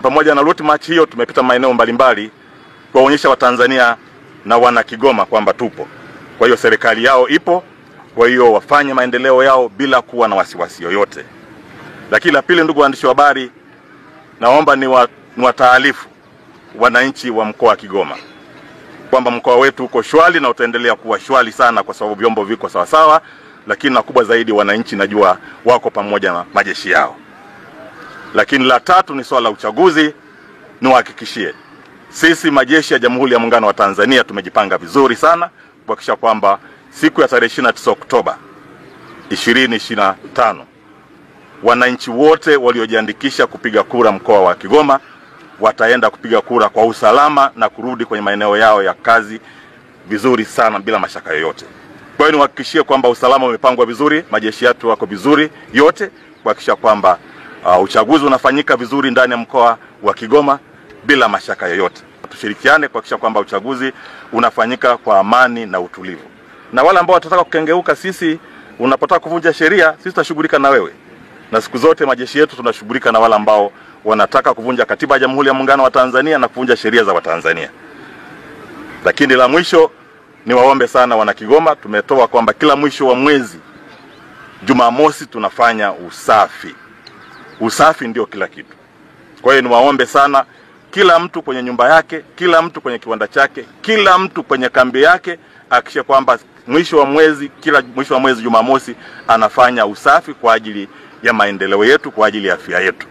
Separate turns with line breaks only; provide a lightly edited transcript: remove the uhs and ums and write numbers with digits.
Pamoja na route march hiyo tumepita maeneo mbalimbali kuwaonyesha Watanzania na wana Kigoma kwamba tupo. Kwa hiyo serikali yao ipo, kwa hiyo wafanye maendeleo yao bila kuwa na wasiwasi yoyote. Lakini la pili, ndugu waandishi wa habari, naomba ni wataarifu wananchi wa mkoa wa Kigoma kwamba mkoa wetu uko shwari na utaendelea kuwa shwari sana kwa sababu vyombo viko sawa sawa, lakini na kubwa zaidi wananchi najua wako pamoja na majeshi yao. Lakini la tatu ni swala la uchaguzi. Niwahakikishie sisi majeshi ya Jamhuri ya Muungano wa Tanzania tumejipanga vizuri sana kuhakikisha kwamba siku ya tarehe 29 Oktoba 2025 wananchi wote waliojiandikisha kupiga kura mkoa wa Kigoma wataenda kupiga kura kwa usalama na kurudi kwenye maeneo yao ya kazi vizuri sana bila mashaka yoyote. Kwa hiyo niwahakikishie kwamba usalama umepangwa vizuri, majeshi yetu wako vizuri yote kuhakikisha kwamba uchaguzi unafanyika vizuri ndani ya mkoa wa Kigoma bila mashaka yoyote. Tushirikiane kuhakikisha kwamba uchaguzi unafanyika kwa amani na utulivu. Na wale ambao watataka kukengeuka, sisi unapotaka kuvunja sheria, sisi tutashughulika na wewe. Na siku zote majeshi yetu tunashughulika na wale ambao wanataka kuvunja katiba ya Jamhuri ya Muungano wa Tanzania na kuvunja sheria za Watanzania. Lakini la mwisho ni waombe sana wana Kigoma, tumetoa kwamba kila mwisho wa mwezi Jumamosi tunafanya usafi. Usafi ndio kila kitu. Kwa hiyo niwaombe sana kila mtu kwenye nyumba yake, kila mtu kwenye kiwanda chake, kila mtu kwenye kambi yake hakikisha kwamba kila mwisho wa mwezi Jumamosi anafanya usafi kwa ajili ya maendeleo yetu, kwa ajili ya afya yetu.